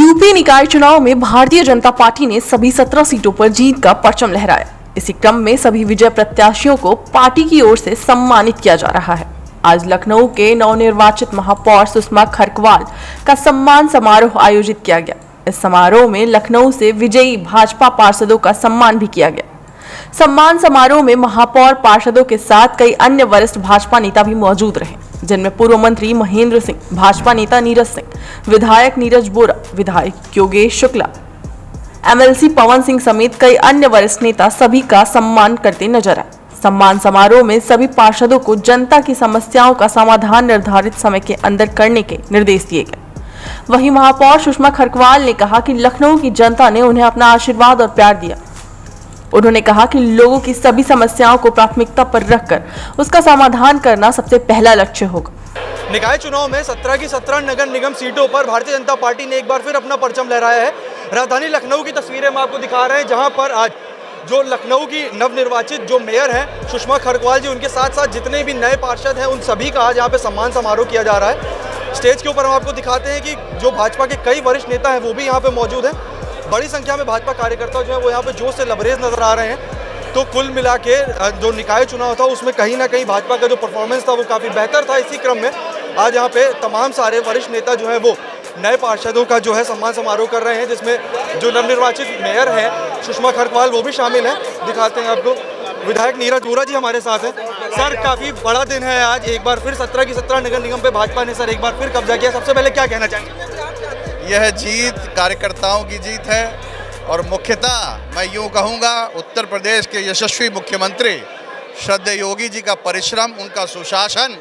UP निकाय चुनाव में भारतीय जनता पार्टी ने सभी 17 सीटों पर जीत का परचम लहराया। इसी क्रम में सभी विजय प्रत्याशियों को पार्टी की ओर से सम्मानित किया जा रहा है। आज लखनऊ के नवनिर्वाचित महापौर सुषमा खरकवाल का सम्मान समारोह आयोजित किया गया। इस समारोह में लखनऊ से विजयी भाजपा पार्षदों का सम्मान भी किया गया। सम्मान समारोह में महापौर पार्षदों के साथ कई अन्य वरिष्ठ भाजपा नेता भी मौजूद रहे, जिनमें पूर्व मंत्री महेंद्र सिंह, भाजपा नेता नीरज सिंह, विधायक नीरज बोरा, विधायक योगेश शुक्ला, एमएलसी पवन सिंह समेत कई अन्य वरिष्ठ नेता सभी का सम्मान करते नजर आए। सम्मान समारोह में सभी पार्षदों को जनता की समस्याओं का समाधान निर्धारित समय के अंदर करने के निर्देश दिए गए। वहीं महापौर सुषमा खरकवाल ने कहा कि लखनऊ की जनता ने उन्हें अपना आशीर्वाद और प्यार दिया। उन्होंने कहा कि लोगों की सभी समस्याओं को प्राथमिकता पर रखकर उसका समाधान करना सबसे पहला लक्ष्य होगा। निकाय चुनाव में 17 की 17 नगर निगम सीटों पर भारतीय जनता पार्टी ने एक बार फिर अपना परचम लहराया है। राजधानी लखनऊ की तस्वीरें हम आपको दिखा रहे हैं, जहां पर आज जो लखनऊ की नवनिर्वाचित जो मेयर हैं सुषमा खरकवाल जी, उनके साथ साथ जितने भी नए पार्षद हैं उन सभी का आज यहाँ पे सम्मान समारोह किया जा रहा है। स्टेज के ऊपर हम आपको दिखाते हैं कि जो भाजपा के कई वरिष्ठ नेता हैं वो भी यहाँ पे मौजूद हैं। बड़ी संख्या में भाजपा कार्यकर्ता जो है वो यहाँ पे जोश से लबरेज नजर आ रहे हैं। तो कुल मिला के जो निकाय चुनाव था उसमें कहीं ना कहीं भाजपा का जो परफॉर्मेंस था वो काफ़ी बेहतर था। इसी क्रम में आज यहाँ पे तमाम सारे वरिष्ठ नेता जो है वो नए पार्षदों का जो है सम्मान समारोह कर रहे हैं, जिसमें जो नवनिर्वाचित मेयर हैं सुषमा खरकवाल वो भी शामिल हैं। दिखाते हैं आपको, विधायक नीरज बोरा जी हमारे साथ हैं। सर, काफ़ी बड़ा दिन है आज, एक बार फिर 17 की 17 नगर निगम पे भाजपा ने सर एक बार फिर कब्जा किया। सबसे पहले क्या कहना चाहेंगे? यह जीत कार्यकर्ताओं की जीत है और मुख्यतः मैं यूँ कहूँगा उत्तर प्रदेश के यशस्वी मुख्यमंत्री श्रद्धेय योगी जी का परिश्रम, उनका सुशासन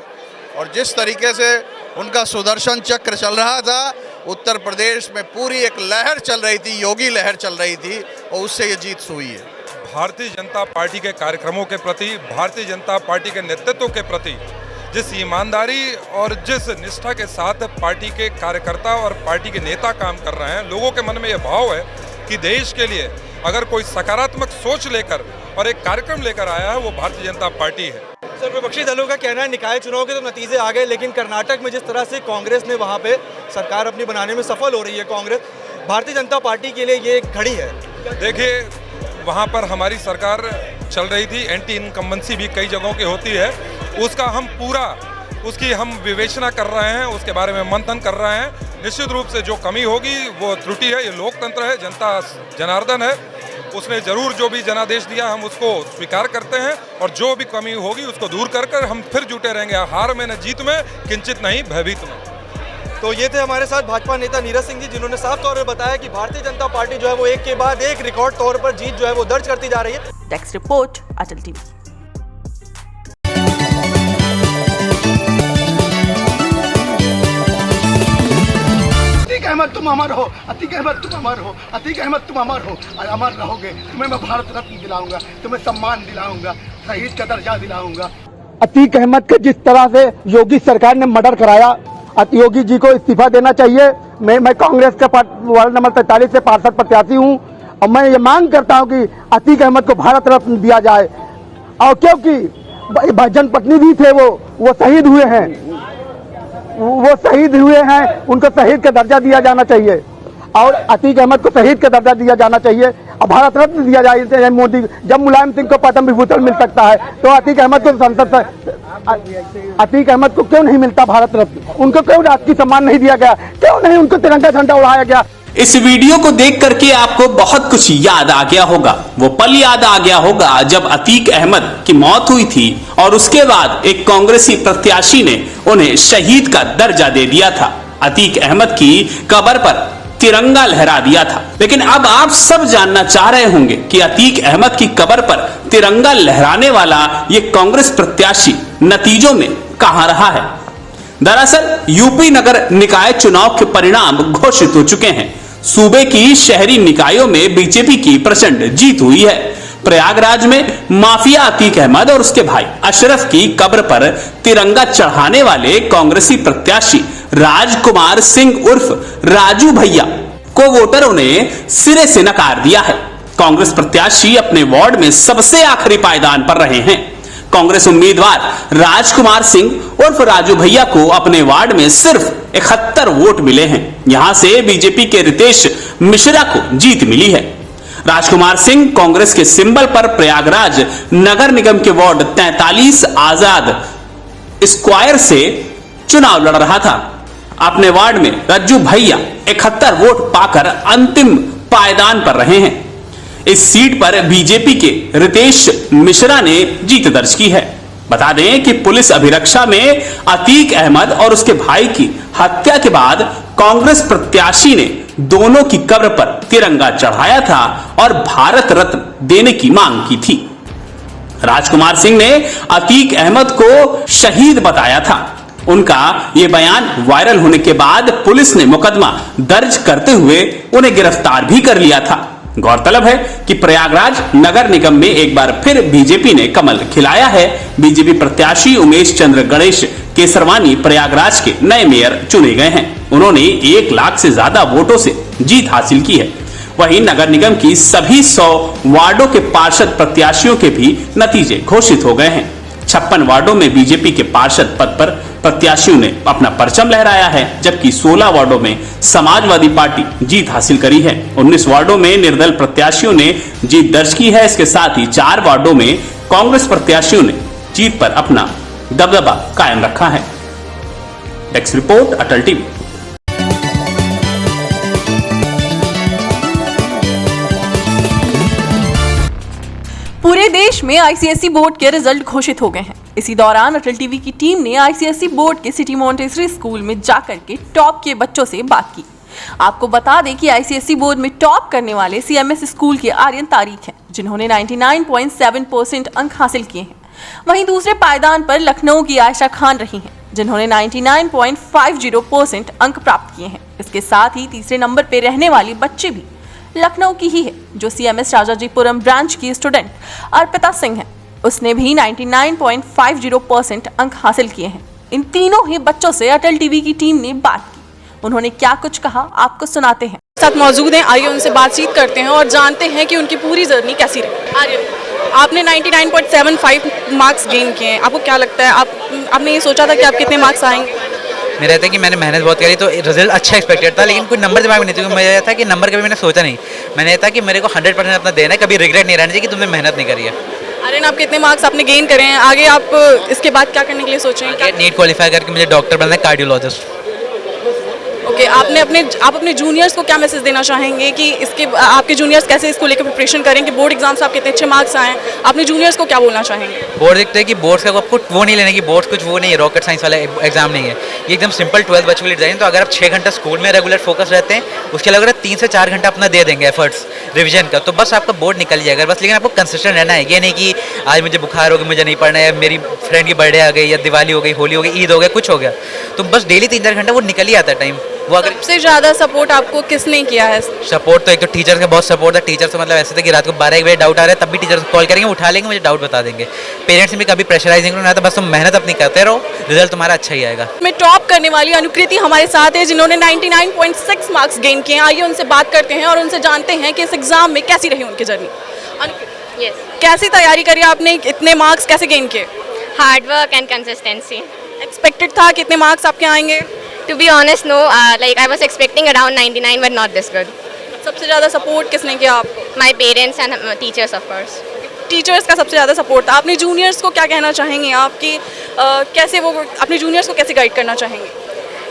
और जिस तरीके से उनका सुदर्शन चक्र चल रहा था, उत्तर प्रदेश में पूरी एक लहर चल रही थी, योगी लहर चल रही थी, और उससे ये जीत हुई है। भारतीय जनता पार्टी के कार्यक्रमों के प्रति, भारतीय जनता पार्टी के नेतृत्व के प्रति जिस ईमानदारी और जिस निष्ठा के साथ पार्टी के कार्यकर्ता और पार्टी के नेता काम कर रहे हैं, लोगों के मन में यह भाव है कि देश के लिए अगर कोई सकारात्मक सोच लेकर और एक कार्यक्रम लेकर आया है वो भारतीय जनता पार्टी है। सर, विपक्षी दलों का कहना है निकाय चुनाव के तो नतीजे आ गए, लेकिन कर्नाटक में जिस तरह से कांग्रेस ने वहाँ पे सरकार अपनी बनाने में सफल हो रही है कांग्रेस, भारतीय जनता पार्टी के लिए ये एक घड़ी है। देखिए, वहाँ पर हमारी सरकार चल रही थी, एंटी इनकम्बेंसी भी कई जगहों की होती है, उसकी हम विवेचना कर रहे हैं, उसके बारे में मंथन कर रहे हैं। निश्चित रूप से जो कमी होगी वो त्रुटि है, ये लोकतंत्र है, जनता जनार्दन है, उसने जरूर जो भी जनादेश दिया हम उसको स्वीकार करते हैं और जो भी कमी होगी उसको दूर कर हम फिर जुटे रहेंगे, हार में न जीत में, किंचित नहीं भयभीत में। तो ये थे हमारे साथ भाजपा नेता नीरज सिंह जी, जिन्होंने साफ तौर पर बताया कि भारतीय जनता पार्टी जो है वो एक के बाद एक रिकॉर्ड तौर पर जीत जो है वो दर्ज करती जा रही है। टेक्स्ट रिपोर्ट, अटल टीवी। अतीक अहमद तुम अमर हो, अतीक अहमद तुम अमर हो, अतीक अहमद तुम अमर हो, अमर रहोगे। तुम्हें मैं भारत रत्न दिलाऊंगा, तुम्हें सम्मान दिलाऊंगा, शहीद का दर्जा दिलाऊंगा। अतीक अहमद के जिस तरह से योगी सरकार ने मर्डर कराया, योगी जी को इस्तीफा देना चाहिए। मैं कांग्रेस का वार्ड नंबर 43 से पार्षद प्रत्याशी हूँ और मैं ये मांग करता हूँ कि अतीक अहमद को भारत रत्न दिया जाए। और क्योंकि जनपत्नी भी थे, वो शहीद हुए हैं, उनको शहीद का दर्जा दिया जाना चाहिए और अतीक अहमद को शहीद का दर्जा दिया जाना चाहिए और भारत रत्न दिया जाए। मोदी, जब मुलायम सिंह को पद्म विभूषण मिल सकता है तो अतीक अहमद को संसद से, अतीक अहमद को क्यों नहीं मिलता भारत रत्न? उनको क्यों राष्ट्रीय सम्मान नहीं दिया गया? क्यों नहीं उनको तिरंगा झंडा उड़ाया गया? इस वीडियो को देख करके आपको बहुत कुछ याद आ गया होगा। वो पल याद आ गया होगा जब अतीक अहमद की मौत हुई थी और उसके बाद एक कांग्रेसी प्रत्याशी ने उन्हें शहीद का दर्जा दे दिया था, अतीक अहमद की कब्र पर तिरंगा लहरा दिया था। लेकिन अब आप सब जानना चाह रहे होंगे कि अतीक अहमद की कब्र पर तिरंगा लहराने वाला ये कांग्रेस प्रत्याशी नतीजों में कहां रहा है। दरअसल यूपी नगर निकाय चुनाव के परिणाम घोषित हो चुके हैं। सूबे की शहरी निकायों में बीजेपी की प्रचंड जीत हुई है। प्रयागराज में माफिया अतीक अहमद और उसके भाई अशरफ की कब्र पर तिरंगा चढ़ाने वाले कांग्रेसी प्रत्याशी राजकुमार सिंह उर्फ राजू भैया को वोटरों ने सिरे से नकार दिया है। कांग्रेस प्रत्याशी अपने वार्ड में सबसे आखिरी पायदान पर रहे हैं। कांग्रेस उम्मीदवार राजकुमार सिंह उर्फ राजू भैया को अपने वार्ड में सिर्फ 71 वोट मिले हैं। यहां से बीजेपी के रितेश मिश्रा को जीत मिली है। राजकुमार सिंह कांग्रेस के सिंबल पर प्रयागराज नगर निगम के वार्ड 43 आजाद स्क्वायर से चुनाव लड़ रहा था। अपने वार्ड में रज्जू भैया 71 वोट पाकर अंतिम पायदान पर रहे हैं। इस सीट पर बीजेपी के रितेश मिश्रा ने जीत दर्ज की है। बता दें कि पुलिस अभिरक्षा में अतीक अहमद और उसके भाई की हत्या के बाद कांग्रेस प्रत्याशी ने दोनों की कब्र पर तिरंगा चढ़ाया था और भारत रत्न देने की मांग की थी। राजकुमार सिंह ने अतीक अहमद को शहीद बताया था। उनका यह बयान वायरल होने के बाद पुलिस ने मुकदमा दर्ज करते हुए उन्हें गिरफ्तार भी कर लिया था। गौरतलब है कि प्रयागराज नगर निगम में एक बार फिर बीजेपी ने कमल खिलाया है। बीजेपी प्रत्याशी उमेश चंद्र गणेश केसरवानी प्रयागराज के नए मेयर चुने गए हैं। उन्होंने 1 लाख से ज्यादा वोटों से जीत हासिल की है। वहीं नगर निगम की सभी 100 वार्डों के पार्षद प्रत्याशियों के भी नतीजे घोषित हो गए हैं। 56 वार्डों में बीजेपी के पार्षद पद पर प्रत्याशियों ने अपना परचम लहराया है, जबकि 16 वार्डों में समाजवादी पार्टी जीत हासिल करी है। 19 वार्डों में निर्दल प्रत्याशियों ने जीत दर्ज की है। इसके साथ ही 4 वार्डों में कांग्रेस प्रत्याशियों ने जीत पर अपना दबदबा कायम रखा है। डेस्क रिपोर्ट, अटल टीवी। पूरे देश में आईसीएसई बोर्ड के रिजल्ट घोषित हो गए हैं। इसी दौरान अटल टीवी की टीम ने आईसीएसई बोर्ड के सिटी मॉन्टेसरी स्कूल में जाकर के टॉप के बच्चों से बात की। आपको बता दें कि आईसीएसई बोर्ड में टॉप करने वाले सीएमएस स्कूल के आर्यन तारीख हैं, जिन्होंने 99.7% अंक हासिल किए हैं। वहीं दूसरे पायदान पर लखनऊ की आयशा खान रही हैं, जिन्होंने 99.50% अंक प्राप्त किए हैं। इसके साथ ही तीसरे नंबर पर रहने वाली बच्चे भी लखनऊ की ही है, जो सीएमएस राजाजीपुरम ब्रांच की स्टूडेंट अर्पिता सिंह है। उसने भी 99.50% अंक हासिल किए हैं। इन तीनों ही बच्चों से अटल टीवी की टीम ने बात की। उन्होंने क्या कुछ कहा, आपको सुनाते हैं। साथ मौजूद हैं, आइए उनसे बातचीत करते हैं और जानते हैं कि उनकी पूरी जर्नी कैसी रही। आर्यन, आपने 99.75 मार्क्स गेन किए हैं, आपको क्या लगता है, आपने ये सोचा था कि आप कितने मार्क्स आएंगे? मेरा था कि मैंने मेहनत बहुत करी तो रिजल्ट अच्छा एक्सपेक्टेड था, लेकिन कोई नंबर दिमाग में नहीं था। मुझे था कि नंबर कभी मैंने सोचा नहीं। मैंने था कि मेरे को 100% अपना देना है, कभी रिग्रेट नहीं रहना चाहिए कि तुमने मेहनत नहीं करी है। आर्यन, आप कितने मार्क्स आपने गेन करे हैं, आगे आप इसके बाद क्या करने के लिए सोच रहे हैं? नीट क्वालिफाई करके मुझे डॉक्टर बनना है, कार्डियोलॉजिस्ट। ओके, आप अपने जूनियर्स को क्या मैसेज देना चाहेंगे कि इसके आपके जूनियर्स कैसे इसको लेकर प्रिपरेशन करें कि बोर्ड एग्जाम से आपके इतने अच्छे मार्क्स आए? आपने जूनियर्स को क्या बोलना चाहेंगे? बोर्ड देखते हैं कि बोर्ड्स का आपको वो नहीं लेने की, बोर्ड्स कुछ वो नहीं है, रॉकेट साइंस वाला एग्जाम नहीं है। ये एकदम सिंपल 12 बच्चों के लिए डिजाइन। तो अगर आप 6 घंटा स्कूल में रेगुलर फोकस रहते हैं, उसके अलावा 3 से 4 घंटा अपना दे देंगे एफर्ट्स रिविजन का, तो बस आपका बोर्ड निकल जाएगा बस। लेकिन आपको कंसिस्टेंट रहना है। ये नहीं कि आज मुझे बुखार हो गया, मुझे नहीं पढ़ना है, मेरी फ्रेंड की बर्थडे आ गई या दिवाली हो गई, होली हो गई, ईद हो गया, कुछ हो गया, तो बस डेली 3-4 घंटा वो निकल ही आता है टाइम। वो अगर सबसे ज़्यादा सपोर्ट आपको किसने किया है? सपोर्ट तो एक तो टीचर का बहुत सपोर्ट था। टीचर से मतलब ऐसे था कि रात को 12-1 बजे डाउट आ रहा है तब भी टीचर कॉल करेंगे, उठा लेंगे, मुझे डाउट बता देंगे। पेरेंट्स ने भी कभी प्रेशराइज नहीं करना था, बस तुम मेहनत अपनी करते रहो, रिजल्ट तुम्हारा अच्छा ही आएगा। में टॉप करने वाली अनुकृति हमारे साथ है, जिन्होंने 99.6 मार्क्स गेन किए हैं। आइए उनसे बात करते हैं और उनसे जानते हैं कि इस एग्जाम में कैसी रही उनकी जर्नी। कैसी तैयारी करी आपने, इतने मार्क्स कैसे गेन किए? Hard work and consistency. Expected था कितने मार्क्स आपके आएंगे? To be honest, no. Like I was expecting around 99, but not this good. सबसे ज़्यादा सपोर्ट किसने किया आपको? My parents and teachers, of course. Teachers का सबसे ज़्यादा सपोर्ट था। आपने जूनियर्स को क्या कहना चाहेंगे आप कि कैसे वो अपने जूनियर्स को कैसे गाइड करना चाहेंगे?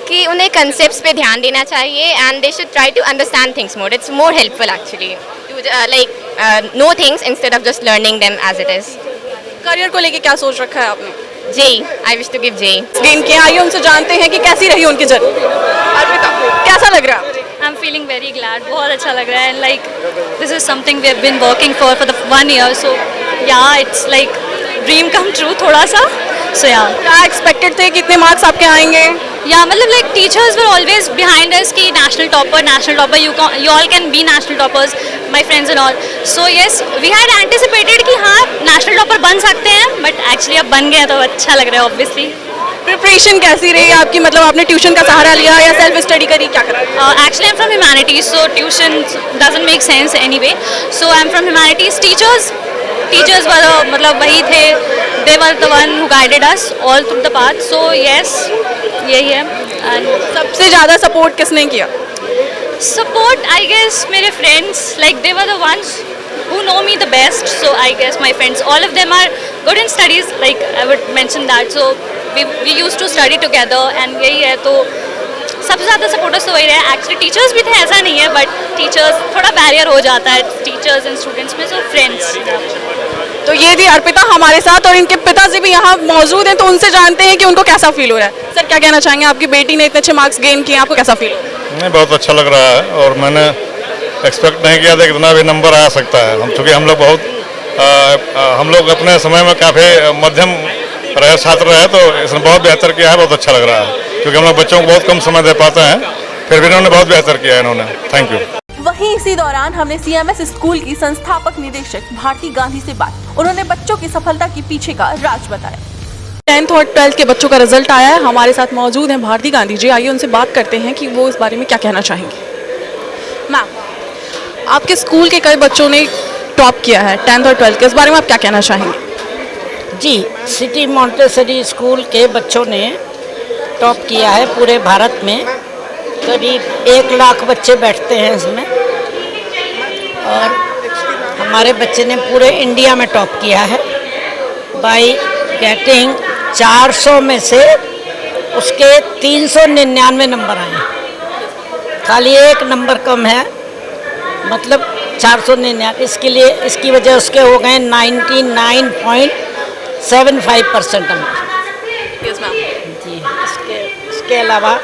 कि उन्हें concepts पे ध्यान देना चाहिए and they should try to understand things more. It's more helpful actually to know things instead of just learning them as it is. Career को लेके क्या सोच रखा है आपने? JEE. I wish to give JEE. Gain किया। आइए उनसे जानते हैं कि कैसी रही उनकी जर्नी। अर्पिता, कैसा लग रहा है? I'm feeling very glad. बहुत अच्छा लग रहा है and like this is something we have been working for the 1 year. So yeah, it's like dream come true थोड़ा सा. So yeah. क्या एक्सपेक्टेड थे, कितने मार्क्स आपके आएंगे? Yeah, मतलब like teachers were always behind us कि national topper, you all can be national toppers, my friends and all. So yes, we had anticipated कि हाँ national topper बन सकते हैं, but actually अब बन गए तो अच्छा लग रहा है obviously. प्रिपरेशन कैसी रही आपकी, मतलब आपने ट्यूशन का सहारा लिया या सेल्फ स्टडी करी, क्या करा? Actually I'm from humanities, so tuition doesn't make sense anyway. So I'm from humanities. Teachers teachers मतलब वही थे, they were the one who guided us all through the path. So yes, यही है. And सबसे ज़्यादा सपोर्ट किसने किया? support, I guess, मेरे friends, like they were the ones who know me the best. So I guess my friends, all of them are good in studies, like I would mention that. So we used to study together and यही है. तो सबसे ज़्यादा supporters तो वही रहे. Actually teachers भी थे, ऐसा नहीं है, बट टीचर्स थोड़ा बैरियर हो जाता है टीचर्स एंड स्टूडेंट्स में. So friends. तो ये थी अर्पिता हमारे साथ और इनके पिताजी भी यहाँ मौजूद हैं, तो उनसे जानते हैं कि उनको कैसा फील हो रहा है. सर, क्या कहना चाहेंगे? आपकी बेटी ने इतने अच्छे मार्क्स गेन किए, आपको कैसा फील हो रहा है? नहीं, बहुत अच्छा लग रहा है और मैंने एक्सपेक्ट नहीं किया था इतना भी नंबर आ सकता है. चूँकि हम लोग हम लोग अपने समय में काफ़ी मध्यम रहे छात्र रहे, तो इसने बहुत बेहतर किया है. बहुत अच्छा लग रहा है क्योंकि हम लोग बच्चों को बहुत कम समय दे पाते हैं, फिर भी इन्होंने बहुत बेहतर किया है इन्होंने. Thank you. वहीं इसी दौरान हमने CMS स्कूल की संस्थापक निदेशक भारती गांधी से बात. उन्होंने बच्चों की सफलता के पीछे का राज बताया. 10th और 12th के बच्चों का रिजल्ट आया है. हमारे साथ मौजूद हैं भारती गांधी जी. आइए उनसे बात करते हैं कि वो इस बारे में क्या कहना चाहेंगे. मैम, आपके स्कूल के कई बच्चों ने टॉप किया है 10th और 12th के, इस बारे में आप क्या कहना चाहेंगे? जी, सिटी मॉन्टेसरी स्कूल के बच्चों ने टॉप किया है. पूरे भारत में करीब 1 लाख बच्चे बैठते हैं इसमें और हमारे बच्चे ने पूरे इंडिया में टॉप किया है बाई गेटिंग 400 में से उसके 399 नंबर आए. खाली 1 नंबर कम है, मतलब 499. इसकी वजह उसके हो गए 99.75% नंबर. Yes ma'am. जी, इसके अलावा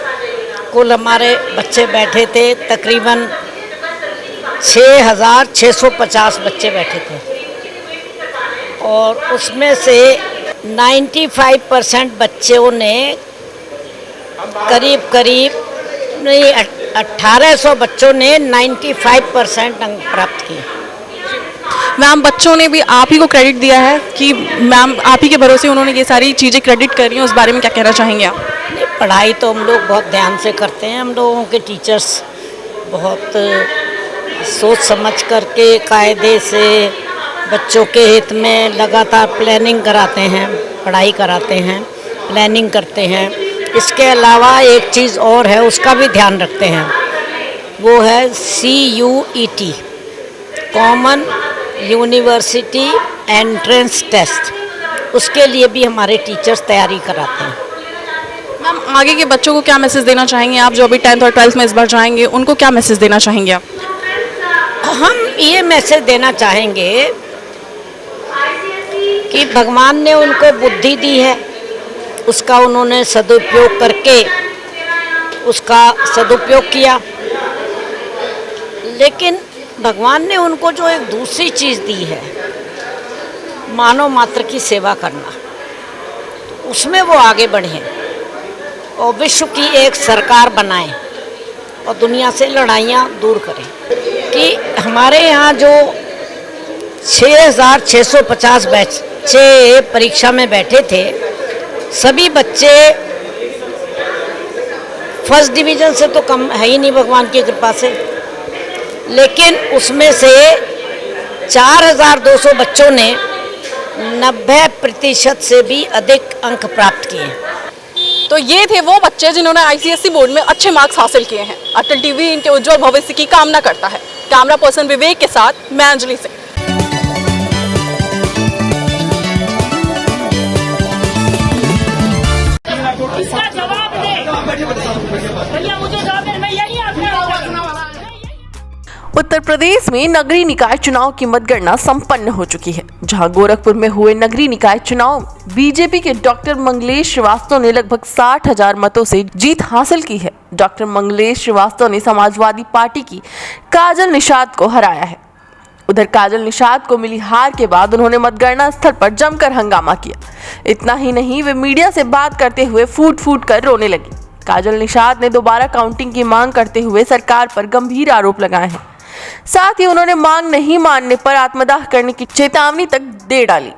कुल हमारे बच्चे बैठे थे तकरीबन 6,650 बच्चे बैठे थे और उसमें से 95% बच्चों ने करीब नहीं 1800 बच्चों ने 95% अंक प्राप्त किए. मैम, बच्चों ने भी आप ही को क्रेडिट दिया है कि मैम आप ही के भरोसे उन्होंने ये सारी चीज़ें क्रेडिट कर रही हैं, उस बारे में क्या कहना चाहेंगे आप? पढ़ाई तो हम लोग बहुत ध्यान से करते हैं. हम लोगों के टीचर्स बहुत सोच समझ करके कायदे से बच्चों के हित में लगातार प्लानिंग कराते हैं, पढ़ाई कराते हैं, प्लानिंग करते हैं. इसके अलावा एक चीज़ और है, उसका भी ध्यान रखते हैं. वो है CUET, common university entrance test. उसके लिए भी हमारे टीचर्स तैयारी कराते हैं. मैम, आगे के बच्चों को क्या मैसेज देना चाहेंगे आप, जो अभी 10th और 12th में इस बार जाएंगे, उनको क्या मैसेज देना चाहेंगे आप? हम ये मैसेज देना चाहेंगे कि भगवान ने उनको बुद्धि दी है, उसका उन्होंने सदुपयोग करके उसका सदुपयोग किया. लेकिन भगवान ने उनको जो एक दूसरी चीज़ दी है, मानव मात्र की सेवा करना, तो उसमें वो आगे बढ़ें और विश्व की एक सरकार बनाएं और दुनिया से लड़ाइयाँ दूर करें. कि हमारे यहाँ जो 6,650 बच्चे परीक्षा में बैठे थे, सभी बच्चे फर्स्ट डिवीज़न से तो कम है ही नहीं भगवान की कृपा से. लेकिन उसमें से 4,200 बच्चों ने 90% से भी अधिक अंक प्राप्त किए. तो ये थे वो बच्चे जिन्होंने ICSE बोर्ड में अच्छे मार्क्स हासिल किए हैं. अटल टीवी इनके उज्जवल भविष्य की कामना करता है. कैमरा पर्सन विवेक के साथ मैं अंजलि सिंह. इसका जवाब दे भैया, मुझे जवाब दे. मैं यही उत्तर प्रदेश में नगरीय निकाय चुनाव की मतगणना संपन्न हो चुकी है, जहां गोरखपुर में हुए नगरीय निकाय चुनाव बीजेपी के डॉक्टर मंगलेश श्रीवास्तव ने लगभग 60,000 मतों से जीत हासिल की है. डॉक्टर मंगलेश श्रीवास्तव ने समाजवादी पार्टी की काजल निषाद को हराया है. उधर काजल निषाद को मिली हार के बाद उन्होंने मतगणना स्थल पर जमकर हंगामा किया. इतना ही नहीं, वे मीडिया से बात करते हुए फूट फूट कर रोने लगी. काजल निषाद ने दोबारा काउंटिंग की मांग करते हुए सरकार पर गंभीर आरोप लगाए हैं. साथ ही उन्होंने मांग नहीं मानने पर आत्मदाह करने की चेतावनी तक दे डाली.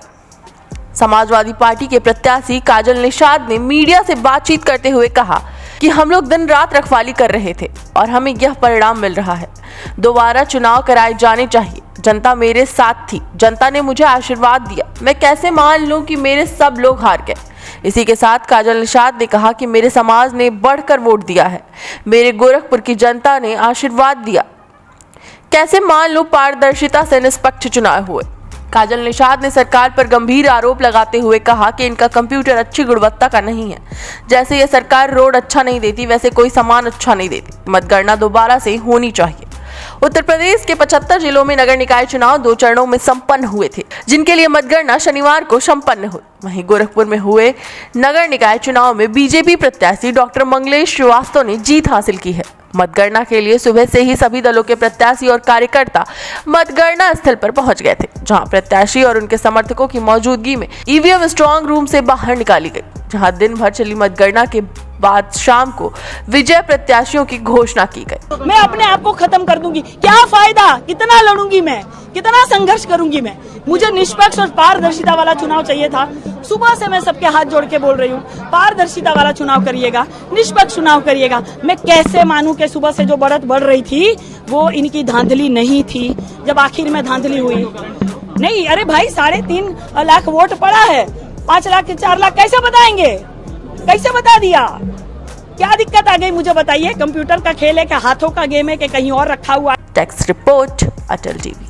समाजवादी पार्टी के प्रत्याशी काजल निषाद ने मीडिया से बातचीत करते हुए कहा कि हम लोग दिन रात रखवाली कर रहे थे और हमें यह परिणाम मिल रहा है. दोबारा चुनाव कराए जाने चाहिए. जनता मेरे साथ थी, जनता ने मुझे आशीर्वाद दिया, मैं कैसे मान लूं कि मेरे सब लोग हार गए। इसी के साथ काजल निषाद ने कहा कि मेरे समाज ने बढ़कर वोट दिया है, मेरे गोरखपुर की जनता ने आशीर्वाद दिया, कैसे मान लूं पारदर्शिता से निष्पक्ष चुनाव हुए। काजल निषाद ने सरकार पर गंभीर आरोप लगाते हुए कहा कि इनका कंप्यूटर अच्छी गुणवत्ता का नहीं है। जैसे ये सरकार रोड अच्छा नहीं देती, वैसे कोई सामान अच्छा नहीं देती। मतगणना दोबारा से होनी चाहिए। उत्तर प्रदेश के 75 जिलों में नगर निकाय चुनाव 2 चरणों में संपन्न हुए थे, जिनके लिए मतगणना शनिवार को संपन्न हुई। वहीं गोरखपुर में हुए नगर निकाय चुनाव में बीजेपी प्रत्याशी डॉक्टर मंगलेश श्रीवास्तव ने जीत हासिल की है। मतगणना के लिए सुबह से ही सभी दलों के प्रत्याशी और कार्यकर्ता मतगणना स्थल पर पहुंच गए थे, जहां प्रत्याशी और उनके समर्थकों की मौजूदगी में ईवीएम स्ट्रांग रूम से बाहर निकाली गई, जहां दिन भर चली मतगणना के बाद शाम को विजय प्रत्याशियों की घोषणा की गई। मैं अपने आप को खत्म कर दूंगी, क्या फायदा, कितना लड़ूंगी मैं, कितना संघर्ष करूंगी मैं। मुझे निष्पक्ष और पारदर्शिता वाला चुनाव चाहिए था। सुबह से मैं सबके हाथ जोड़ के बोल रही हूँ, पारदर्शिता वाला चुनाव करिएगा, निष्पक्ष चुनाव करिएगा। मैं कैसे मानूं कि सुबह से जो बढ़त बढ़ रही थी वो इनकी धांधली नहीं थी, जब आखिर में धांधली हुई। नहीं, अरे भाई 3.5 लाख वोट पड़ा है, 5 लाख के 4 लाख कैसे बताएंगे, कैसे बता दिया, क्या दिक्कत आ गई मुझे बताइए। कंप्यूटर का खेल है, क्या हाथों का गेम है, कि कहीं और रखा हुआ। टेक्स्ट रिपोर्ट, अटल टीवी।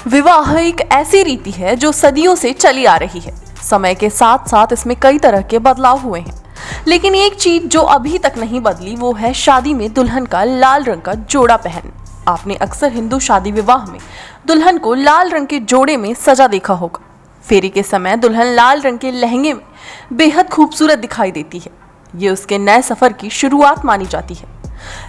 विवाह एक ऐसी रीति है जो सदियों से चली आ रही है। समय के साथ साथ इसमें कई तरह के बदलाव हुए हैं, लेकिन एक चीज जो अभी तक नहीं बदली वो है शादी में दुल्हन का लाल रंग का जोड़ा पहनना। आपने अक्सर हिंदू शादी विवाह में दुल्हन को लाल रंग के जोड़े में सजा देखा होगा। फेरी के समय दुल्हन लाल रंग के लहंगे में बेहद खूबसूरत दिखाई देती है। ये उसके नए सफर की शुरुआत मानी जाती है।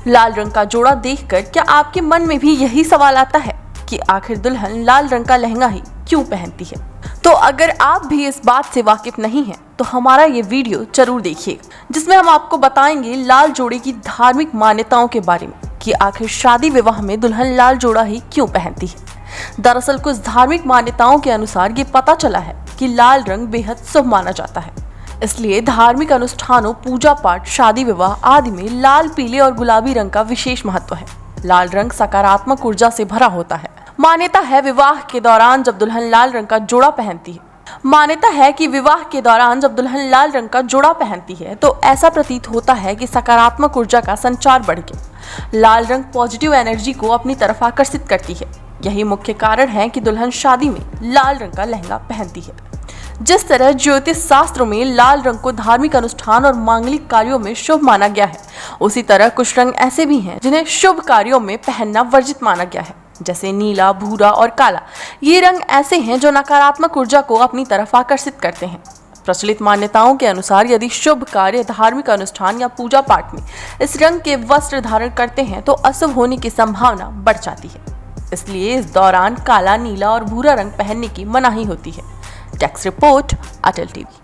लाल रंग का जोड़ा देखकर क्या आपके मन में भी यही सवाल आता है कि आखिर दुल्हन लाल रंग का लहंगा ही क्यों पहनती है? तो अगर आप भी इस बात से वाकिफ नहीं हैं, तो हमारा ये वीडियो जरूर देखिएगा, जिसमें हम आपको बताएंगे लाल जोड़े की धार्मिक मान्यताओं के बारे में कि आखिर शादी विवाह में दुल्हन लाल जोड़ा ही क्यों पहनती है। दरअसल कुछ धार्मिक मान्यताओं के अनुसार ये पता चला है कि लाल रंग बेहद शुभ माना जाता है, इसलिए धार्मिक अनुष्ठानों, पूजा पाठ, शादी विवाह आदि में लाल, पीले और गुलाबी रंग का विशेष महत्व है। लाल रंग सकारात्मक ऊर्जा से भरा होता है। मान्यता है विवाह के दौरान जब दुल्हन लाल रंग का जोड़ा पहनती है तो ऐसा प्रतीत होता है कि सकारात्मक ऊर्जा का संचार बढ़ गया। लाल रंग पॉजिटिव एनर्जी को अपनी तरफ आकर्षित करती है। यही मुख्य कारण है कि दुल्हन शादी में लाल रंग का लहंगा पहनती है। जिस तरह ज्योतिष शास्त्रों में लाल रंग को धार्मिक अनुष्ठान और मांगलिक कार्यों में शुभ माना गया है, उसी तरह कुछ रंग ऐसे भी हैं जिन्हें शुभ कार्यों में पहनना वर्जित माना गया है, जैसे नीला, भूरा और काला। ये रंग ऐसे हैं जो नकारात्मक ऊर्जा को अपनी तरफ आकर्षित करते हैं। प्रचलित मान्यताओं के अनुसार यदि शुभ कार्य, धार्मिक अनुष्ठान या पूजा पाठ में इस रंग के वस्त्र धारण करते हैं तो अशुभ होने की संभावना बढ़ जाती है। इसलिए इस दौरान काला, नीला और भूरा रंग पहनने की मनाही होती है। टेक्स्ट रिपोर्ट, अटल टीवी।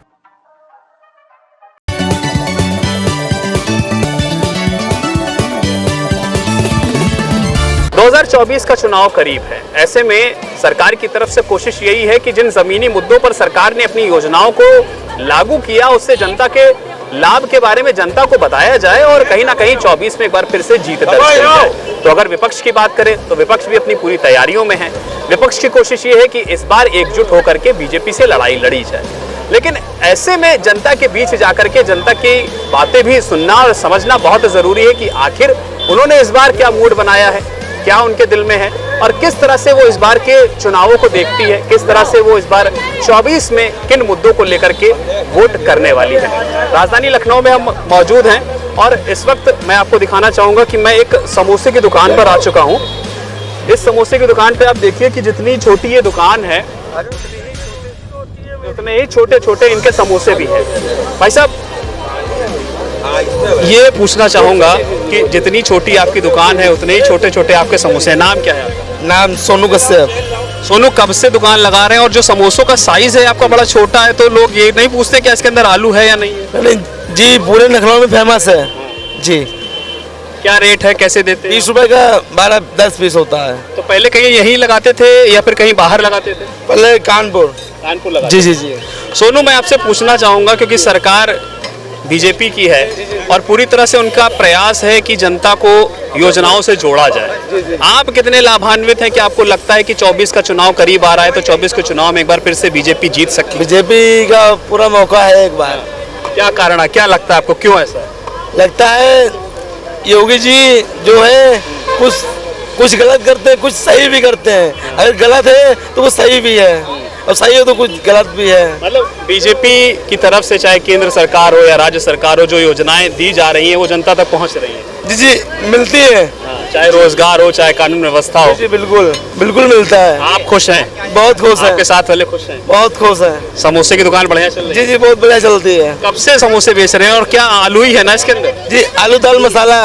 2024 का चुनाव करीब है। ऐसे में सरकार की तरफ से कोशिश यही है कि जिन जमीनी मुद्दों पर सरकार ने अपनी योजनाओं को लागू किया, उससे जनता के लाभ के बारे में जनता को बताया जाए और कहीं ना कहीं 24 में एक बार फिर से जीत दर्ज की जाए। तो अगर विपक्ष की बात करें तो विपक्ष भी अपनी पूरी तैयारियों में है। विपक्ष की कोशिश ये है कि इस बार एकजुट होकर के बीजेपी से लड़ाई लड़ी जाए, लेकिन ऐसे में जनता के बीच जाकर के जनता की बातें भी सुनना और समझना बहुत जरूरी है कि आखिर उन्होंने इस बार क्या मूड बनाया है, क्या उनके दिल में है और किस तरह से वो इस बार के चुनावों को देखती है, किस तरह से वो इस बार 24 में किन मुद्दों को लेकर के वोट करने वाली है। राजधानी लखनऊ में हम मौजूद हैं और इस वक्त मैं आपको दिखाना चाहूँगा कि मैं एक समोसे की दुकान पर आ चुका हूँ। इस समोसे की दुकान पे आप देखिए कि जितनी छोटी ये दुकान है उतने ही छोटे छोटे इनके समोसे भी हैं। भाई साहब, ये पूछना चाहूँगा कि जितनी छोटी आपकी दुकान है उतने ही छोटे छोटे आपके समोसे हैं। नाम क्या है आपका? नाम सोनू कश्यप। सोनू, कब से दुकान लगा रहे हैं? और जो समोसों का साइज है आपका बड़ा छोटा है, तो लोग ये नहीं पूछते कि इसके अंदर आलू है या नहीं है? जी, पूरे लखनऊ में फेमस है जी। क्या रेट है, कैसे देते हैं? 20 रुपए का 12-10 पीस होता है। तो पहले कहीं यहीं लगाते थे या फिर कहीं बाहर लगाते थे? पहले कानपुर लगाते जी। सोनू, मैं आपसे पूछना चाहूँगा क्योंकि सरकार बीजेपी की है और पूरी तरह से उनका प्रयास है कि जनता को योजनाओं से जोड़ा जाए। आप कितने लाभान्वित हैं कि आपको लगता है कि 24 का चुनाव करीब आ रहा है तो 24 के चुनाव में एक बार फिर से बीजेपी जीत सकती है? बीजेपी का पूरा मौका है एक बार। क्या कारण है, क्या लगता है आपको, क्यों ऐसा लगता है? योगी जी जो है कुछ गलत करते हैं, कुछ सही भी करते हैं। अगर गलत है तो वो सही भी है और सही हो तो कुछ गलत भी है। मतलब बीजेपी की तरफ से चाहे केंद्र सरकार हो या राज्य सरकार हो, जो योजनाएं दी जा रही हैं वो जनता तक पहुंच रही हैं। जी जी मिलती है, चाहे रोजगार हो चाहे कानून व्यवस्था हो। जी बिल्कुल बिल्कुल मिलता है। आप खुश हैं? बहुत खुश हैं। आपके साथ वाले खुश हैं? बहुत खुश हैं। समोसे की दुकान बढ़िया चल रही है? जी जी बहुत बढ़िया चलती है। कब से समोसे बेच रहे हैं और क्या आलू ही है ना इसके अंदर? जी आलू दाल मसाला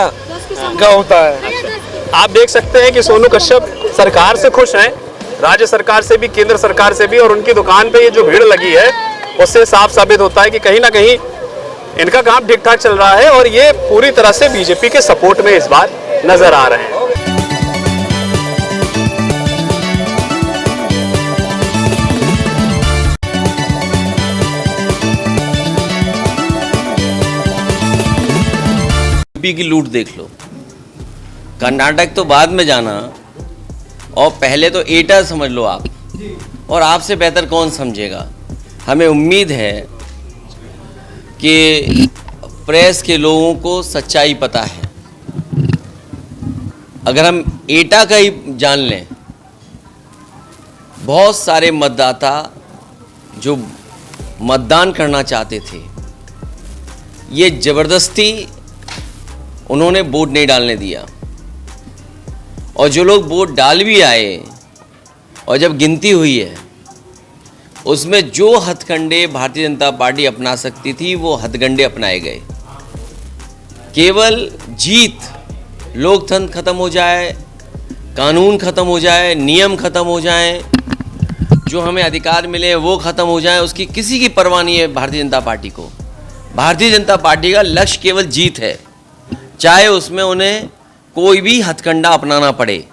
का होता है। आप देख सकते हैं कि सोनू कश्यप सरकार से खुश हैं, राज्य सरकार से भी, केंद्र सरकार से भी, और उनकी दुकान पे ये जो भीड़ लगी है उससे साफ साबित होता है कि कहीं ना कहीं इनका काम ठीक ठाक चल रहा है और ये पूरी तरह से बीजेपी के सपोर्ट में इस बार नजर आ रहे हैं। यूपी की लूट देख लो, कर्नाटक तो बाद में जाना और पहले तो एटा समझ लो आप, और आपसे बेहतर कौन समझेगा। हमें उम्मीद है कि प्रेस के लोगों को सच्चाई पता है। अगर हम एटा का ही जान लें, बहुत सारे मतदाता जो मतदान करना चाहते थे, ये ज़बरदस्ती उन्होंने वोट नहीं डालने दिया, और जो लोग वोट डाल भी आए और जब गिनती हुई है उसमें जो हथकंडे भारतीय जनता पार्टी अपना सकती थी वो हथकंडे अपनाए गए। केवल जीत, लोकतंत्र खत्म हो जाए, कानून खत्म हो जाए, नियम खत्म हो जाए, जो हमें अधिकार मिले वो खत्म हो जाए, उसकी किसी की परवाह नहीं है भारतीय जनता पार्टी को। भारतीय जनता पार्टी का लक्ष्य केवल जीत है, चाहे उसमें उन्हें कोई भी हथकंडा अपनाना पड़े।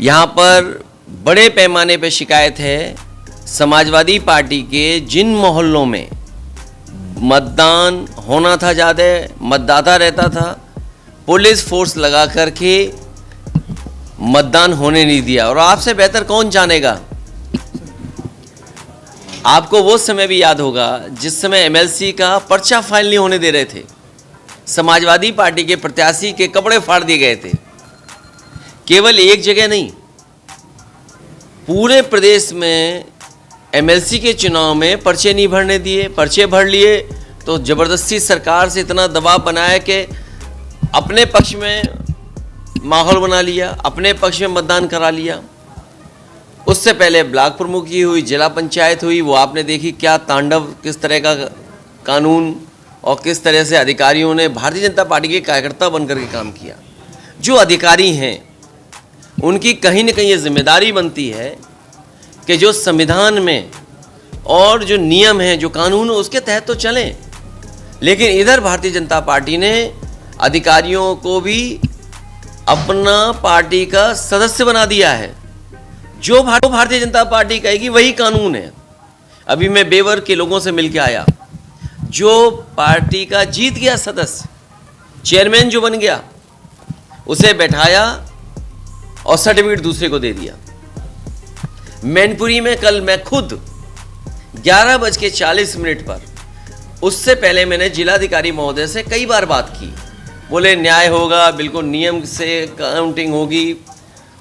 यहाँ पर बड़े पैमाने पर शिकायत है समाजवादी पार्टी के जिन मोहल्लों में मतदान होना था, ज़्यादा मतदाता रहता था, पुलिस फोर्स लगा करके मतदान होने नहीं दिया। और आपसे बेहतर कौन जानेगा, आपको वो समय भी याद होगा जिस समय एमएलसी का पर्चा फाइल नहीं होने दे रहे थे, समाजवादी पार्टी के प्रत्याशी के कपड़े फाड़ दिए गए थे। केवल एक जगह नहीं, पूरे प्रदेश में एमएलसी के चुनाव में पर्चे नहीं भरने दिए। पर्चे भर लिए तो ज़बरदस्ती सरकार से इतना दबाव बनाया कि अपने पक्ष में माहौल बना लिया, अपने पक्ष में मतदान करा लिया। उससे पहले ब्लॉक प्रमुख की हुई, जिला पंचायत हुई, वो आपने देखी क्या तांडव, किस तरह का कानून और किस तरह से अधिकारियों ने भारतीय जनता पार्टी के कार्यकर्ता बनकर के काम किया। जो अधिकारी हैं उनकी कहीं न कहीं ये जिम्मेदारी बनती है कि जो संविधान में और जो नियम हैं, जो कानून है, उसके तहत तो चलें। लेकिन इधर भारतीय जनता पार्टी ने अधिकारियों को भी अपना पार्टी का सदस्य बना दिया है। जो भारतीय जनता पार्टी कहेगी वही कानून है। अभी मैं बेवर के लोगों से मिल के आया, जो पार्टी का जीत गया सदस्य, चेयरमैन जो बन गया, उसे बैठाया और सर्टिफिकेट दूसरे को दे दिया। मैनपुरी में कल मैं खुद 11:40 पर, उससे पहले मैंने जिलाधिकारी महोदय से कई बार बात की, बोले न्याय होगा, बिल्कुल नियम से काउंटिंग होगी,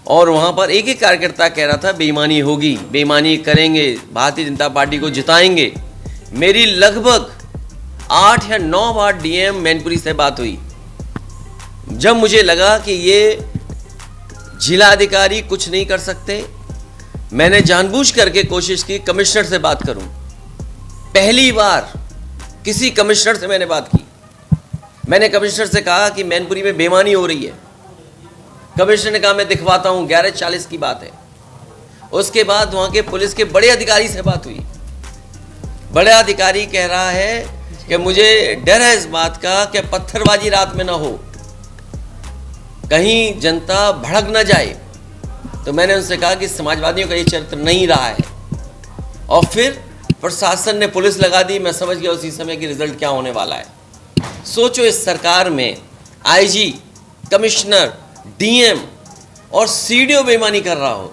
और वहाँ पर एक ही कार्यकर्ता कह रहा था बेईमानी होगी, बेईमानी करेंगे, भारतीय जनता पार्टी को जिताएंगे। मेरी लगभग 8 या 9 बार डीएम मैनपुरी से बात हुई। जब मुझे लगा कि ये जिला अधिकारी कुछ नहीं कर सकते, मैंने जानबूझ करके कोशिश की कमिश्नर से बात करूं। पहली बार किसी कमिश्नर से मैंने बात की। मैंने कमिश्नर से कहा कि मैनपुरी में बेईमानी हो रही है। कमिश्नर ने कहा मैं दिखवाता हूं, 11:40 की बात है। उसके बाद वहां के पुलिस के बड़े अधिकारी से बात हुई। बड़ा अधिकारी कह रहा है कि मुझे डर है इस बात का कि पत्थरबाजी रात में ना हो, कहीं जनता भड़क ना जाए। तो मैंने उनसे कहा कि समाजवादियों का ये चरित्र नहीं रहा है। और फिर प्रशासन ने पुलिस लगा दी, मैं समझ गया उसी समय कि रिजल्ट क्या होने वाला है। सोचो इस सरकार में आईजी, कमिश्नर, डीएम और सीडीओ बेईमानी कर रहा हो।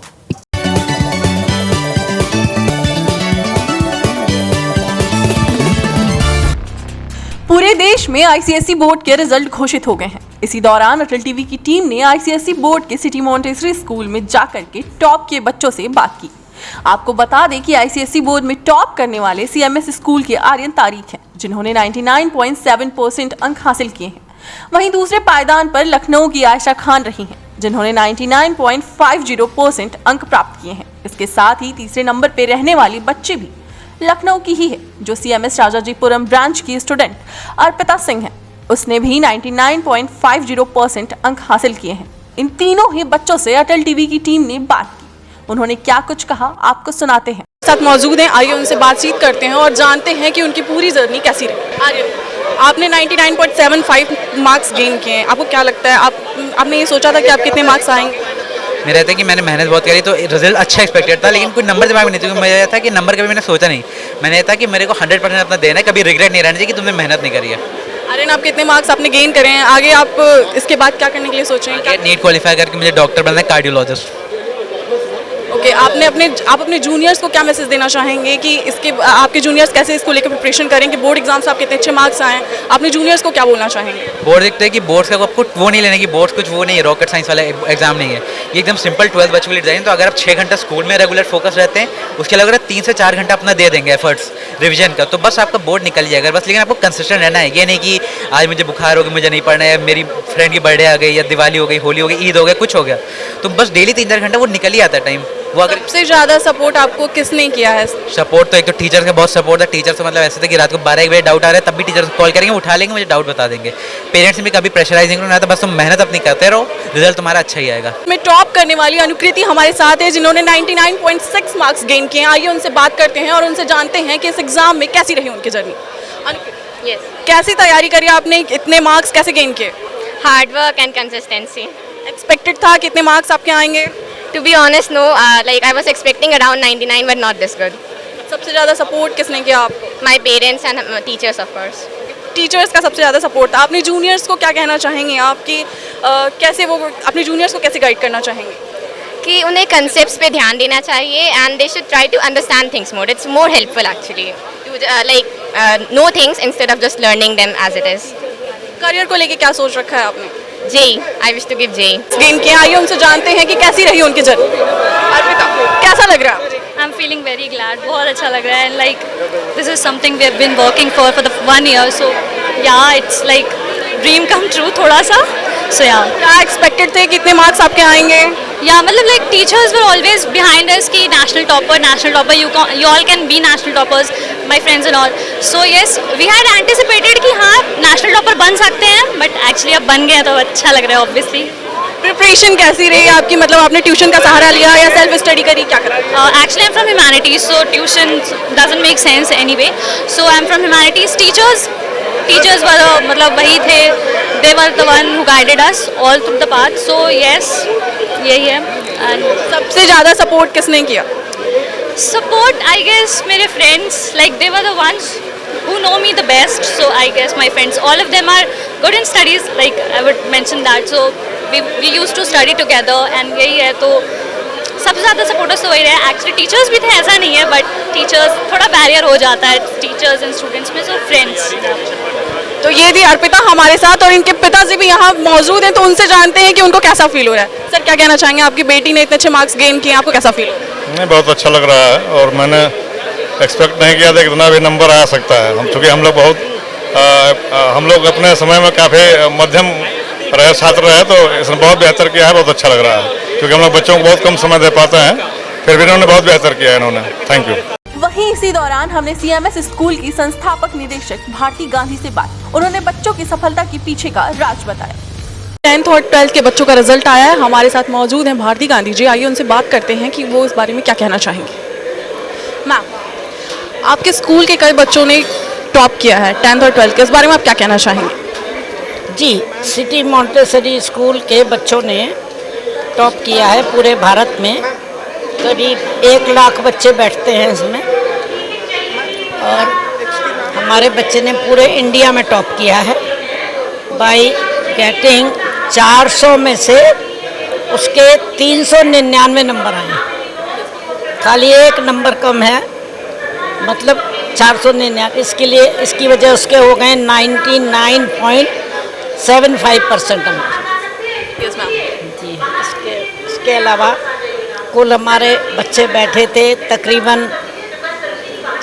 पूरे देश में आईसीएसई बोर्ड के रिजल्ट घोषित हो गए हैं। इसी दौरान अटल टीवी की टीम ने आईसीएसई बोर्ड के सिटी मॉन्टेसरी स्कूल में जाकर के टॉप के बच्चों से बात की। आपको बता दें कि आईसीएसई बोर्ड में टॉप करने वाले सीएमएस स्कूल के आर्यन तारिक हैं, जिन्होंने 99.7% अंक हासिल किए हैं। वहीं दूसरे पायदान पर लखनऊ की आयशा खान रही हैं, जिन्होंने 99.50% अंक प्राप्त किए हैं। इसके साथ ही तीसरे नंबर पर रहने वाली बच्चे भी लखनऊ की ही है, जो सीएमएस राजाजीपुरम ब्रांच की स्टूडेंट अर्पिता सिंह है। उसने भी 99.50% अंक हासिल किए हैं। इन तीनों ही बच्चों से अटल टीवी की टीम ने बात की। उन्होंने क्या कुछ कहा, आपको सुनाते हैं। साथ मौजूद हैं, आइए उनसे बातचीत करते हैं और जानते हैं कि उनकी पूरी जर्नी कैसी रही। आर्यन, आपने 99.75 मार्क्स गेन किए हैं, आपको क्या लगता है, आपने ये सोचा था कि आप कितने मार्क्स आएंगे? मेरा था कि मैंने मेहनत बहुत करी तो रिजल्ट अच्छा एक्सपेक्टेड था, लेकिन कोई नंबर दिमाग में नहीं था, क्योंकि मुझे था कि नंबर कभी मैंने सोचा नहीं। मैंने था कि मेरे को 100% अपना देना है, कभी रिग्रेट नहीं रहना चाहिए कि तुमने मेहनत नहीं करी है। आर्यन, आप कितने मार्क्स आपने गेन करे हैं, आगे आप इसके बाद क्या करने के लिए सोच रहे हैं? नीट क्वालिफाई करके मुझे डॉक्टर बनना है, कार्डियोलॉजिस्ट। ओके, आप अपने जूनियर्स को क्या मैसेज देना चाहेंगे कि इसके आपके जूनियर्स कैसे इसको लेकर प्रिपरेशन करें कि बोर्ड एग्जाम से आपके इतने अच्छे मार्क्स आए? आपने जूनियर्स को क्या बोलना चाहेंगे? बोर्ड देखते हैं कि बोर्ड्स का आपको वो नहीं लेने की, बोर्ड्स कुछ वो नहीं है, रॉकेट साइंस वाला एग्जाम नहीं है, ये एकदम सिंपल 12 बच्चों के लिए डिजाइन। तो अगर आप 6 घंटा स्कूल में रेगुलर फोकस रहते हैं, उसके अलावा अगर 3 से 4 घंटा अपना दे देंगे एफर्ट्स रिविजन का, तो बस आपका बोर्ड निकल जाएगा बस। लेकिन आपको कंसिस्टेंट रहना है, ये नहीं कि आज मुझे बुखार हो गया, मुझे नहीं पढ़ना है, मेरी फ्रेंड की बर्थडे आ गई या दिवाली हो गई, होली हो गई, ईद हो गया, कुछ हो गया, तो बस डेली 3-4 घंटा वो निकल ही आता है टाइम। वो अगर सबसे ज़्यादा सपोर्ट आपको किसने किया है? सपोर्ट तो एक तो टीचर का बहुत सपोर्ट था। टीचर से मतलब ऐसे थे कि रात को 12-1 बजे डाउट आ रहा है तब भी टीचर कॉल करेंगे, उठा लेंगे, मुझे डाउट बता देंगे। पेरेंट्स ने भी कभी प्रेशराइज नहीं करना था, बस तुम मेहनत अपनी करते रहो, रिजल्ट तुम्हारा अच्छा ही आएगा। में टॉप करने वाली अनुकृति हमारे साथ है, जिन्होंने 99.6 मार्क्स गेन किए हैं। आइए उनसे बात करते हैं और उनसे जानते हैं कि इस एग्जाम में कैसी रही उनकी जर्नी। अनुकृति, कैसी तैयारी करी आपने, इतने मार्क्स कैसे गेन किए? Hard work and consistency. Expected था कितने मार्क्स आपके आएंगे? To be honest, no. Like I was expecting around 99, but not this good. सबसे ज़्यादा सपोर्ट किसने किया आपको? My parents and teachers, of course. Teachers का सबसे ज़्यादा सपोर्ट था। अपने जूनियर्स को क्या कहना चाहेंगे आप कि कैसे वो अपने जूनियर्स को कैसे गाइड करना चाहेंगे? कि उन्हें कंसेप्ट्स पे ध्यान देना चाहिए and they should try to understand things more. It's more helpful actually to know things instead of just learning them as it is. Career को लेके क्या सोच रखा है आपने? JEE, I wish to give JEE. Gain किया, आइए उनसे जानते हैं कि कैसी रही उनकी जर्नी। अर्पिता, कैसा लग रहा है? I am feeling very glad, बहुत अच्छा लग रहा है। Like this is something we have been working for the 1 year, so yeah it's like dream come true थोड़ा सा। सो या क्या एक्सपेक्टेड थे, कितने मार्क्स आपके आएंगे? या मतलब like teachers were always behind us कि national topper you all can be national toppers, my friends and all. So yes, we had anticipated कि हाँ नेशनल टॉपर बन सकते हैं, बट एक्चुअली अब बन गए तो अच्छा लग रहा है ऑब्वियसली. प्रिपरेशन कैसी रही आपकी, मतलब आपने ट्यूशन का सहारा लिया या सेल्फ स्टडी करी, क्या करा? Actually I'm from humanities, so tuition doesn't make sense anyway. So I'm from humanities. Teachers were मतलब वही थे, they were the one who guided us all through the path. So yes, यही है. And सबसे ज़्यादा सपोर्ट किसने किया? Support, I guess मेरे friends, like they were the ones who know me the best. So I guess my friends, all of them are good in studies. Like I would mention that. So we used to study together and यही है. तो सबसे ज़्यादा supporters तो वही रहे. Actually teachers भी थे, ऐसा नहीं है, बट टीचर्स थोड़ा बैरियर हो जाता है टीचर्स एंड स्टूडेंट्स में. So friends. तो ये थी अर्पिता हमारे साथ और इनके पिताजी भी यहाँ मौजूद हैं, तो उनसे जानते हैं कि उनको कैसा फील हो रहा है. सर, क्या कहना चाहेंगे, आपकी बेटी ने इतने अच्छे मार्क्स गेन किए, आपको कैसा फील हो रहा है? नहीं, बहुत अच्छा लग रहा है और मैंने एक्सपेक्ट नहीं किया था कि इतना भी नंबर आ सकता है. चूँकि हम लोग अपने समय में काफ़ी मध्यम रहे, छात्र रहे, तो इसने बहुत बेहतर किया है. बहुत अच्छा लग रहा है क्योंकि हम लोग बच्चों को बहुत कम समय दे पाते हैं, फिर भी इन्होंने बहुत बेहतर किया है इन्होंने. Thank you. वहीं इसी दौरान हमने सीएमएस स्कूल की संस्थापक निदेशक भारती गांधी से बात. उन्होंने बच्चों की सफलता के पीछे का राज बताया. 10th और 12th के बच्चों का रिजल्ट आया है, हमारे साथ मौजूद हैं भारती गांधी जी. आइए उनसे बात करते हैं कि वो इस बारे में क्या कहना चाहेंगे. मैम, आपके स्कूल के कई बच्चों ने टॉप किया है 10th और 12th के, इस बारे में आप क्या कहना चाहेंगे? जी, सिटी मॉन्टेसरी स्कूल के बच्चों ने टॉप किया है. पूरे भारत में करीब 1 लाख बच्चे बैठते हैं इसमें. और हमारे बच्चे ने पूरे इंडिया में टॉप किया है बाई गेटिंग 400 में से उसके 399 नंबर आए। खाली एक नंबर कम है, मतलब 499। इसके लिए इसकी वजह उसके हो गए 99.75% नंबर। Yes ma'am. जी, इसके अलावा कुल हमारे बच्चे बैठे थे तकरीबन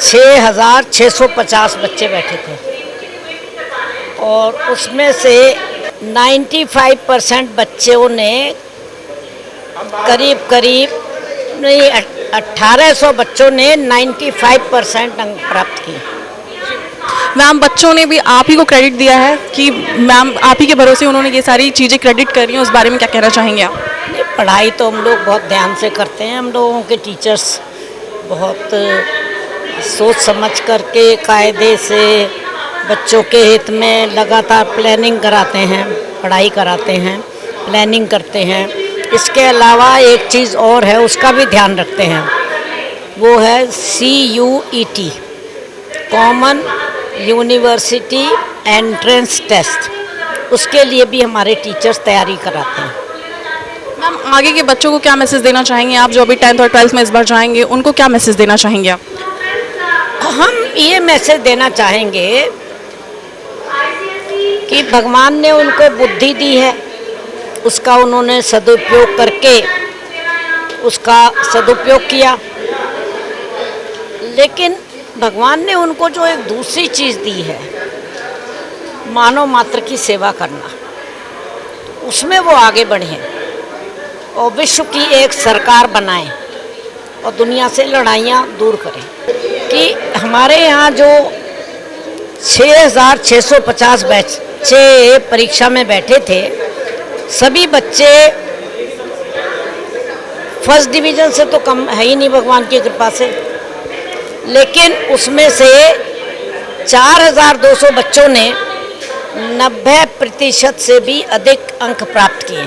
6,650 बच्चे बैठे थे और उसमें से 95% बच्चों ने करीब नहीं 1800 बच्चों ने 95% अंक प्राप्त किए। मैम बच्चों ने भी आप ही को क्रेडिट दिया है कि मैम आप ही के भरोसे उन्होंने ये सारी चीज़ें क्रेडिट कर रही हैं, उस बारे में क्या कहना चाहेंगे आप? पढ़ाई तो हम लोग बहुत ध्यान से करते हैं। हम लोगों के टीचर्स बहुत सोच समझ करके कायदे से बच्चों के हित में लगातार प्लानिंग कराते हैं, पढ़ाई कराते हैं, प्लानिंग करते हैं। इसके अलावा एक चीज़ और है, उसका भी ध्यान रखते हैं, वो है CUET common university entrance test. उसके लिए भी हमारे टीचर्स तैयारी कराते हैं। मैम आगे के बच्चों को क्या मैसेज देना चाहेंगे आप, जो अभी 10th और 12th में इस बार जाएंगे, उनको क्या मैसेज देना चाहेंगे आप? हम ये मैसेज देना चाहेंगे कि भगवान ने उनको बुद्धि दी है, उसका उन्होंने सदुपयोग करके उसका सदुपयोग किया। लेकिन भगवान ने उनको जो एक दूसरी चीज़ दी है, मानव मात्र की सेवा करना, उसमें वो आगे बढ़ें और विश्व की एक सरकार बनाएं और दुनिया से लड़ाइयाँ दूर करें। कि हमारे यहाँ जो 6,650 बच्चे परीक्षा में बैठे थे, सभी बच्चे फर्स्ट डिवीज़न से तो कम है ही नहीं भगवान की कृपा से, लेकिन उसमें से 4,200 बच्चों ने 90% से भी अधिक अंक प्राप्त किए।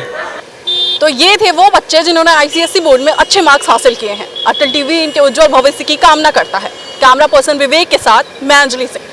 तो ये थे वो बच्चे जिन्होंने ICSE बोर्ड में अच्छे मार्क्स हासिल किए हैं। अटल टीवी इनके उज्जवल भविष्य की कामना करता है। कैमरा पर्सन विवेक के साथ मैं अंजलि सिंह।